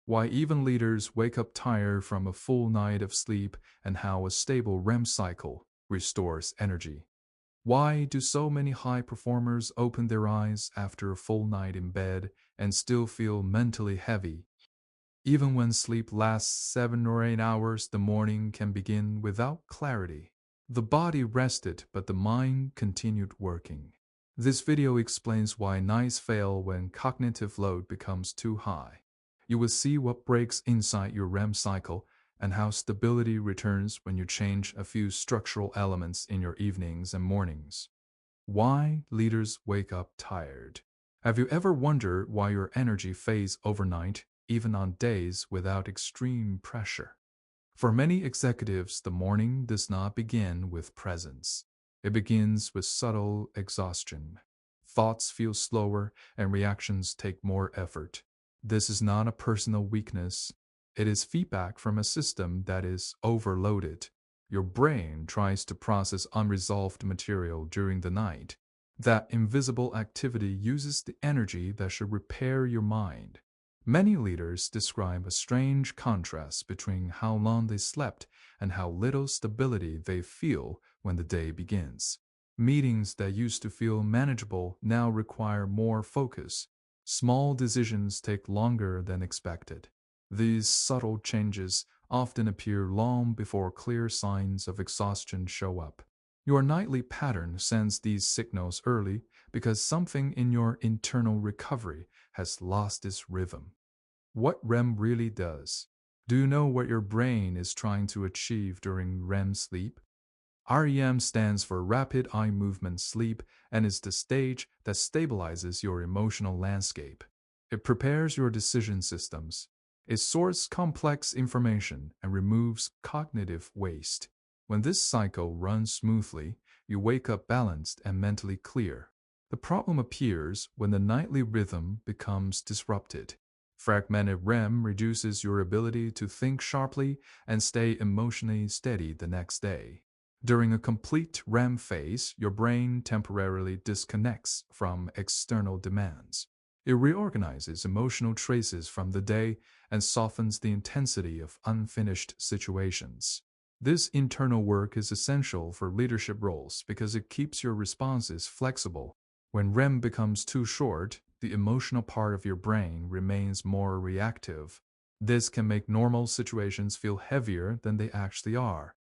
Why even leaders wake up tired from a full night of sleep, and how a stable REM cycle restores energy. Why do so many high performers open their eyes after a full night in bed and still feel mentally heavy? Even when sleep lasts 7 or 8 hours, the morning can begin without clarity. The body rested, but the mind continued working. This video explains why nights fail when cognitive load becomes too high. You will see what breaks inside your REM cycle and how stability returns when you change a few structural elements in your evenings and mornings. Why leaders wake up tired? Have you ever wondered why your energy fades overnight, even on days without extreme pressure? For many executives, the morning does not begin with presence. It begins with subtle exhaustion. Thoughts feel slower and reactions take more effort. This is not a personal weakness. It is feedback from a system that is overloaded. Your brain tries to process unresolved material during the night. That invisible activity uses the energy that should repair your mind. Many leaders describe a strange contrast between how long they slept and how little stability they feel when the day begins. Meetings that used to feel manageable now require more focus. Small decisions take longer than expected. These subtle changes often appear long before clear signs of exhaustion show up. Your nightly pattern sends these signals early because something in your internal recovery has lost its rhythm. What REM really does? Do you know what your brain is trying to achieve during REM sleep? REM stands for Rapid Eye Movement Sleep and is the stage that stabilizes your emotional landscape. It prepares your decision systems. It sorts complex information and removes cognitive waste. When this cycle runs smoothly, you wake up balanced and mentally clear. The problem appears when the nightly rhythm becomes disrupted. Fragmented REM reduces your ability to think sharply and stay emotionally steady the next day. During a complete REM phase, your brain temporarily disconnects from external demands. It reorganizes emotional traces from the day and softens the intensity of unfinished situations. This internal work is essential for leadership roles because it keeps your responses flexible. When REM becomes too short, the emotional part of your brain remains more reactive. This can make normal situations feel heavier than they actually are.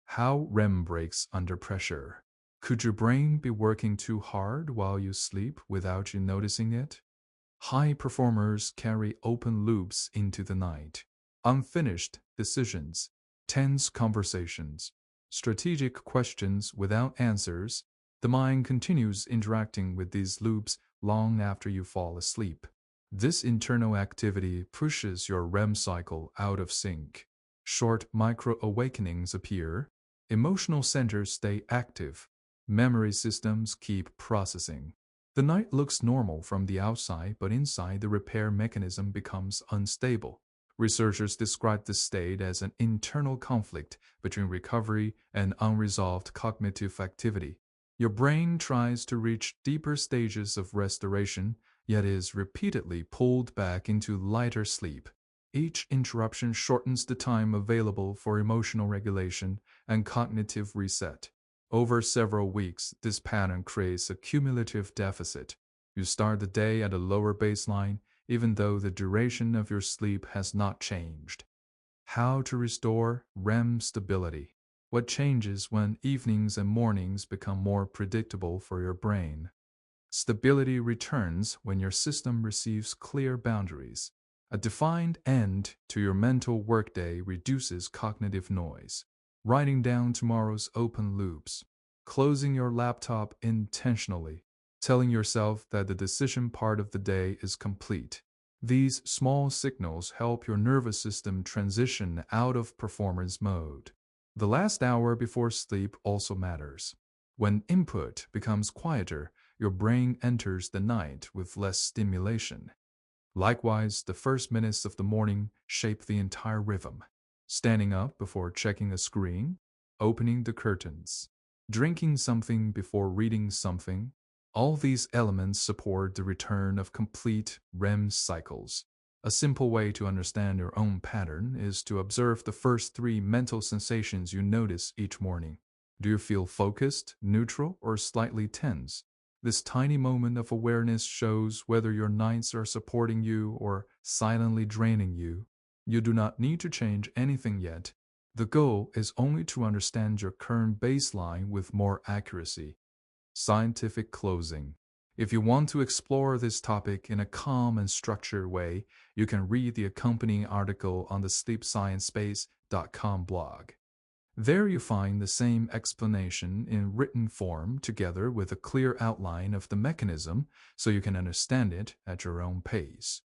How REM breaks under pressure. Could your brain be working too hard while you sleep without you noticing it? High performers carry open loops into the night. Unfinished decisions, tense conversations, strategic questions without answers. The mind continues interacting with these loops long after you fall asleep. This internal activity pushes your REM cycle out of sync. Short micro-awakenings appear. Emotional centers stay active. Memory systems keep processing. The night looks normal from the outside, but inside the repair mechanism becomes unstable. Researchers describe this state as an internal conflict between recovery and unresolved cognitive activity. Your brain tries to reach deeper stages of restoration, yet is repeatedly pulled back into lighter sleep. Each interruption shortens the time available for emotional regulation and cognitive reset. Over several weeks, this pattern creates a cumulative deficit. You start the day at a lower baseline, even though the duration of your sleep has not changed. How to restore REM stability. What changes when evenings and mornings become more predictable for your brain? Stability returns when your system receives clear boundaries. A defined end to your mental workday reduces cognitive noise. Writing down tomorrow's open loops. Closing your laptop intentionally. Telling yourself that the decision part of the day is complete. These small signals help your nervous system transition out of performance mode. The last hour before sleep also matters. When input becomes quieter, your brain enters the night with less stimulation. Likewise, the first minutes of the morning shape the entire rhythm. Standing up before checking a screen, opening the curtains, drinking something before reading something, all these elements support the return of complete REM cycles. A simple way to understand your own pattern is to observe the first three mental sensations you notice each morning. Do you feel focused, neutral, or slightly tense? This tiny moment of awareness shows whether your nights are supporting you or silently draining you. You do not need to change anything yet. The goal is only to understand your current baseline with more accuracy. Scientific closing. If you want to explore this topic in a calm and structured way, you can read the accompanying article on the sleepsciencespace.com blog. There you find the same explanation in written form together with a clear outline of the mechanism so you can understand it at your own pace.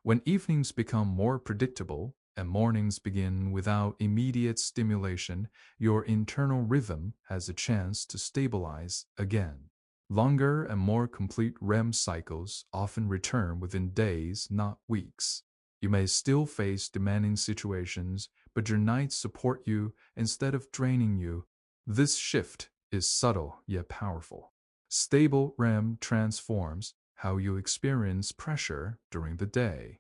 When evenings become more predictable and mornings begin without immediate stimulation, your internal rhythm has a chance to stabilize again. Longer and more complete REM cycles often return within days, not weeks. You may still face demanding situations, but your nights support you instead of draining you. This shift is subtle yet powerful. Stable REM transforms how you experience pressure during the day.